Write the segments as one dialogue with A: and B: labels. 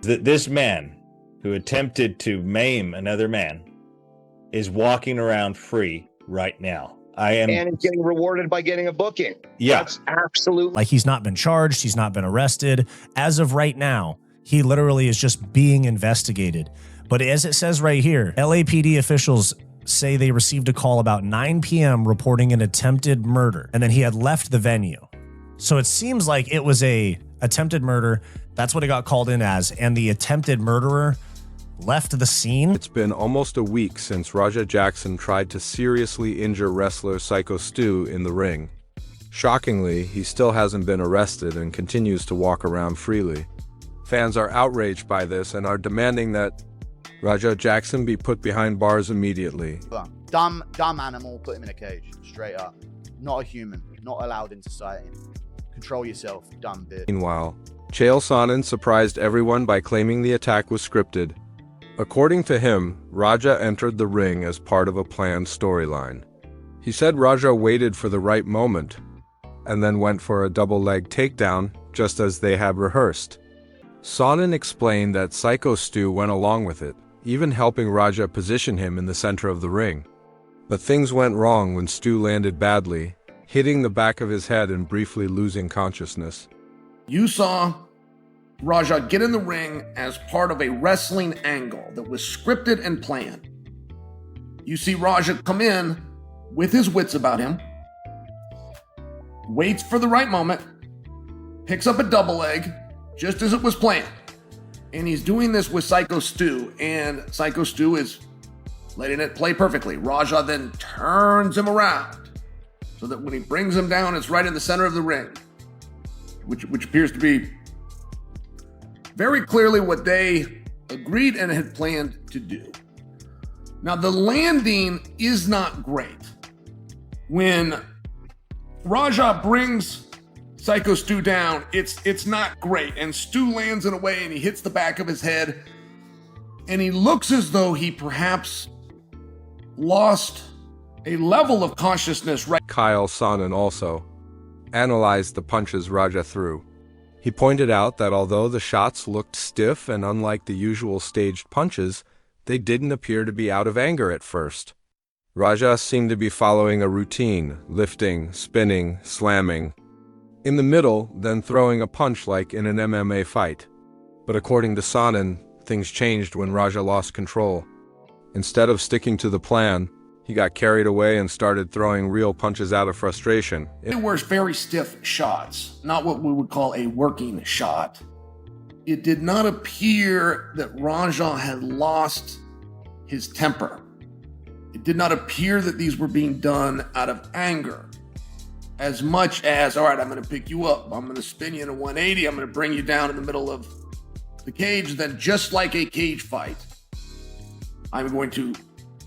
A: This man who attempted to maim another man is walking around free right now.
B: And is getting rewarded by getting a booking.
A: Yeah.
B: That's absolutely.
C: Like, he's not been charged. He's not been arrested. As of right now, he literally is just being investigated. But as it says right here, LAPD officials say they received a call about 9 p.m. reporting an attempted murder, and then he had left the venue. So it seems like it was a attempted murder. That's what it got called in as, and the attempted murderer left the scene.
D: It's been almost a week since Raja Jackson tried to seriously injure wrestler Psycho Stu in the ring. Shockingly, he still hasn't been arrested and continues to walk around freely. Fans are outraged by this and are demanding that Raja Jackson be put behind bars immediately.
E: Dumb animal, put him in a cage, straight up. Not a human, not allowed in society. Control yourself, dumb bitch.
D: Meanwhile, Chael Sonnen surprised everyone by claiming the attack was scripted. According to him, Raja entered the ring as part of a planned storyline. He said Raja waited for the right moment and then went for a double-leg takedown just as they had rehearsed. Sonnen explained that Psycho Stu went along with it, even helping Raja position him in the center of the ring. But things went wrong when Stu landed badly, hitting the back of his head and briefly losing consciousness.
F: You saw Raja get in the ring as part of a wrestling angle that was scripted and planned. You see Raja come in with his wits about him, waits for the right moment, picks up a double leg, just as it was planned. And he's doing this with Psycho Stu, and Psycho Stu is letting it play perfectly. Raja then turns him around so that when he brings him down, it's right in the center of the ring, which appears to be very clearly what they agreed and had planned to do. Now, the landing is not great. When Raja brings Psycho Stu down, it's not great, and Stu lands in a way and he hits the back of his head, and he looks as though he perhaps lost a level of consciousness.
D: Chael Sonnen also analyzed the punches Raja threw. He pointed out that although the shots looked stiff and unlike the usual staged punches, they didn't appear to be out of anger at first. Raja seemed to be following a routine, lifting, spinning, slamming. In the middle, then throwing a punch like in an MMA fight. But according to Sonnen, things changed when Raja lost control. Instead of sticking to the plan, he got carried away and started throwing real punches out of frustration.
F: They were very stiff shots, not what we would call a working shot. It did not appear that Raja had lost his temper. It did not appear that these were being done out of anger, as much as, all right, I'm going to pick you up, I'm going to spin you in a 180, I'm going to bring you down in the middle of the cage, then just like a cage fight, I'm going to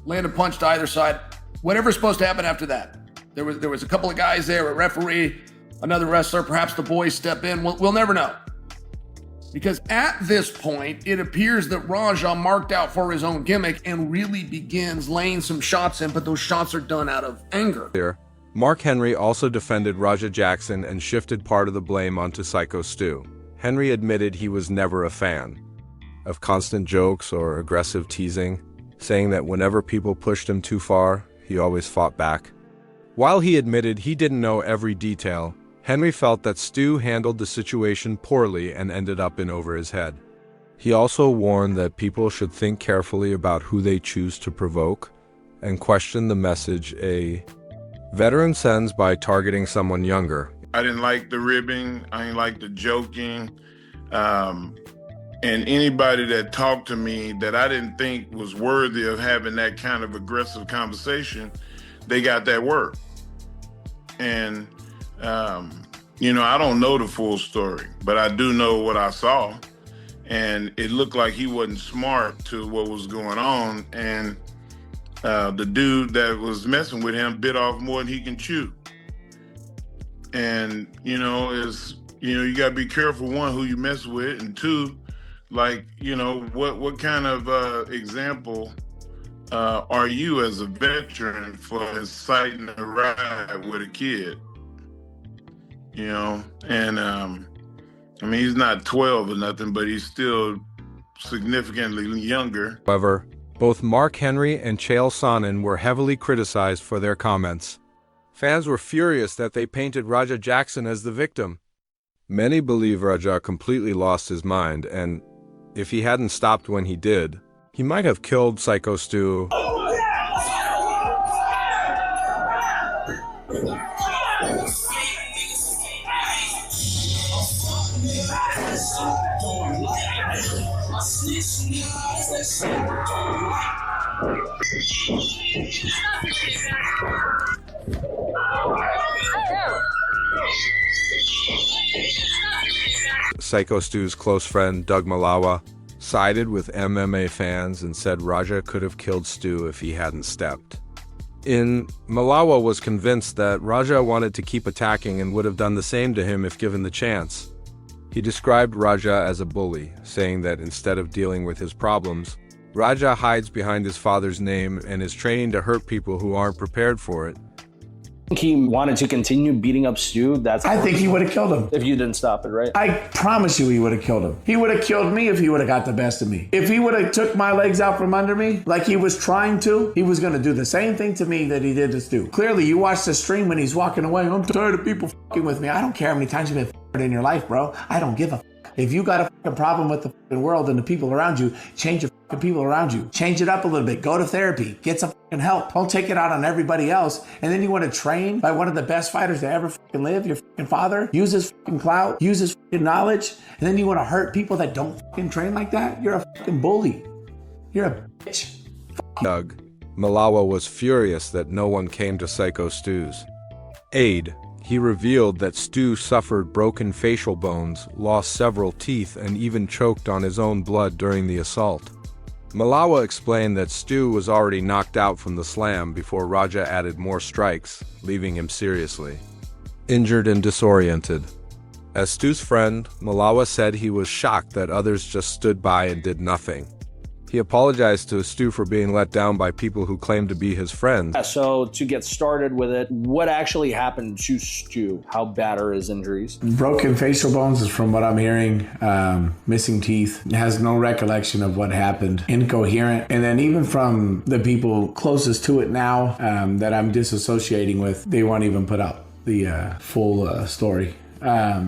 F: land a punch to either side. Whatever's supposed to happen after that. There was a couple of guys there, a referee, another wrestler, perhaps the boys step in. We'll never know. Because at this point, it appears that Raja marked out for his own gimmick and really begins laying some shots in, but those shots are done out of anger.
D: Mark Henry also defended Raja Jackson and shifted part of the blame onto Psycho Stu. Henry admitted he was never a fan of constant jokes or aggressive teasing, saying that whenever people pushed him too far, he always fought back. While he admitted he didn't know every detail, Henry felt that Stu handled the situation poorly and ended up in over his head. He also warned that people should think carefully about who they choose to provoke and question the message a veteran sends by targeting someone younger.
G: I didn't like the ribbing, I didn't like the joking, and anybody that talked to me that I didn't think was worthy of having that kind of aggressive conversation, they got that word. And, I don't know the full story, but I do know what I saw. And it looked like he wasn't smart to what was going on. And the dude that was messing with him bit off more than he can chew. And, you got to be careful, one, who you mess with, and two, what kind of example are you as a veteran for inciting a ride with a kid? And he's not 12 or nothing, but he's still significantly younger.
D: However, both Mark Henry and Chael Sonnen were heavily criticized for their comments. Fans were furious that they painted Raja Jackson as the victim. Many believe Raja completely lost his mind, and if he hadn't stopped when he did, he might have killed Psycho Stu. Psycho Stu's close friend, Doug Malawa, sided with MMA fans and said Raja could have killed Stu if he hadn't stepped. Malawa was convinced that Raja wanted to keep attacking and would have done the same to him if given the chance. He described Raja as a bully, saying that instead of dealing with his problems, Raja hides behind his father's name and is training to hurt people who aren't prepared for it.
H: He wanted to continue beating up Stu.
I: I think he would have killed him.
H: If you didn't stop it, right?
I: I promise you he would have killed him. He would have killed me if he would have got the best of me. If he would have took my legs out from under me like he was trying to, he was going to do the same thing to me that he did to Stu. Clearly, you watch the stream when he's walking away. I'm tired of people fucking with me. I don't care how many times you've been fucked in your life, bro. I don't give a fuck. If you got a fucking problem with the fucking world and the people around you, change the fucking people around you. Change it up a little bit. Go to therapy. Get some fucking help. Don't take it out on everybody else. And then you want to train by one of the best fighters to ever fucking live, your fucking father, use his fucking clout, use his fucking knowledge, and then you want to hurt people that don't fucking train like that? You're a fucking bully. You're a bitch.
D: Doug Malawa was furious that no one came to Psycho Stu's aid. He revealed that Stu suffered broken facial bones, lost several teeth, and even choked on his own blood during the assault. Malawa explained that Stu was already knocked out from the slam before Raja added more strikes, leaving him seriously injured and disoriented. As Stu's friend, Malawa said he was shocked that others just stood by and did nothing. He apologized to Stu for being let down by people who claimed to be his friends.
H: So to get started with it, what actually happened to Stu? How bad are his injuries?
I: Broken facial bones is from what I'm hearing. Missing teeth. Has no recollection of what happened. Incoherent. And then even from the people closest to it now that I'm disassociating with, they won't even put out the full story.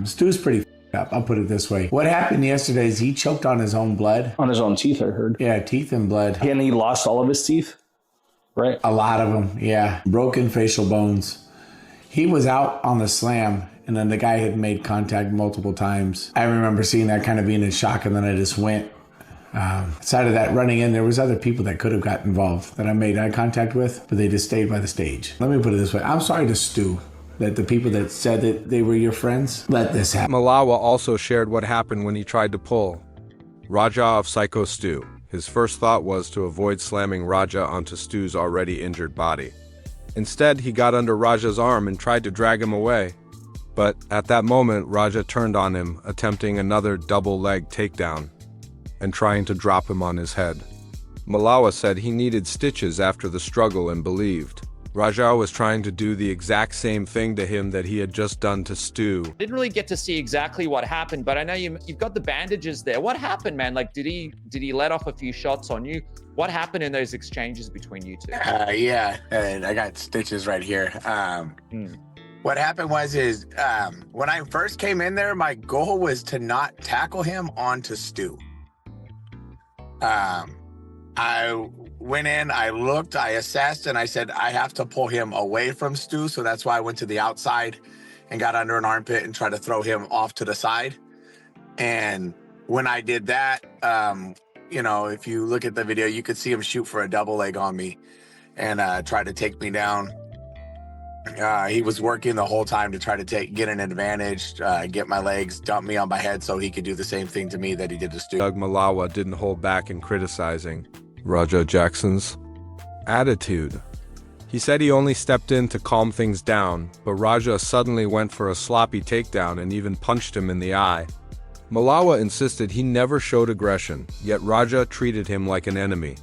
I: Stu's pretty up. I'll put it this way. What happened yesterday is he choked on his own blood.
H: On his own teeth, I heard.
I: Yeah, teeth and blood.
H: And he lost all of his teeth, right?
I: A lot of them, yeah. Broken facial bones. He was out on the slam, and then the guy had made contact multiple times. I remember seeing that, kind of being in shock, and then I just went. Aside of that, running in, there was other people that could have got involved that I made eye contact with, but they just stayed by the stage. Let me put it this way. I'm sorry to Stu that the people that said that they were your friends let this happen.
D: Malawa also shared what happened when he tried to pull Raja off Psycho Stu. His first thought was to avoid slamming Raja onto Stu's already injured body. Instead, he got under Raja's arm and tried to drag him away. But at that moment, Raja turned on him, attempting another double leg takedown and trying to drop him on his head. Malawa said he needed stitches after the struggle and believed Raja was trying to do the exact same thing to him that he had just done to Stu.
J: Didn't really get to see exactly what happened, but I know you've got the bandages there. What happened, man? Like, did he let off a few shots on you? What happened in those exchanges between you two?
K: Yeah, and I got stitches right here. What happened was when I first came in there, my goal was to not tackle him onto Stu. I went in, I looked, I assessed, and I said, I have to pull him away from Stu. So that's why I went to the outside and got under an armpit and tried to throw him off to the side. And when I did that, if you look at the video, you could see him shoot for a double leg on me and try to take me down. He was working the whole time to try to get an advantage, get my legs, dump me on my head so he could do the same thing to me that he did to Stu.
D: Doug Malawa didn't hold back in criticizing Raja Jackson's attitude. He said he only stepped in to calm things down, but Raja suddenly went for a sloppy takedown and even punched him in the eye. Malawa insisted he never showed aggression, yet Raja treated him like an enemy.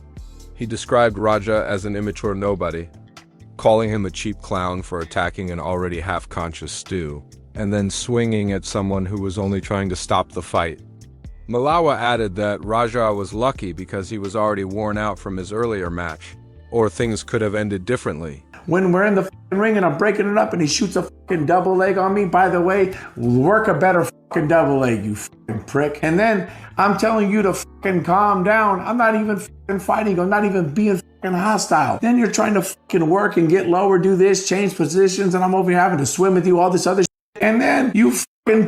D: He described Raja as an immature nobody, calling him a cheap clown for attacking an already half-conscious Stu, and then swinging at someone who was only trying to stop the fight. Malawa added that Raja was lucky because he was already worn out from his earlier match, or things could have ended differently.
I: When we're in the ring and I'm breaking it up and he shoots a double leg on me, by the way, work a better double leg, you prick. And then I'm telling you to calm down. I'm not even fighting. I'm not even being hostile. Then you're trying to work and get lower, do this, change positions, and I'm over here having to swim with you, all this other shit. And then you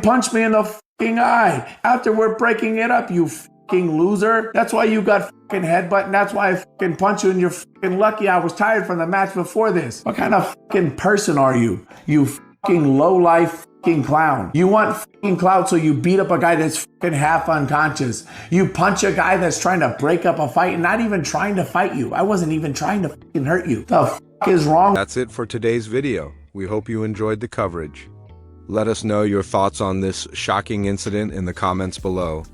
I: punch me in the eye. After we're breaking it up, you loser. That's why you got headbutt, and that's why I punch you, and you're lucky I was tired from the match before this. What kind of person are you? You low-life clown. You want clout, so you beat up a guy that's half unconscious. You punch a guy that's trying to break up a fight and not even trying to fight you. I wasn't even trying to hurt you. The is wrong?
D: That's it for today's video. We hope you enjoyed the coverage. Let us know your thoughts on this shocking incident in the comments below.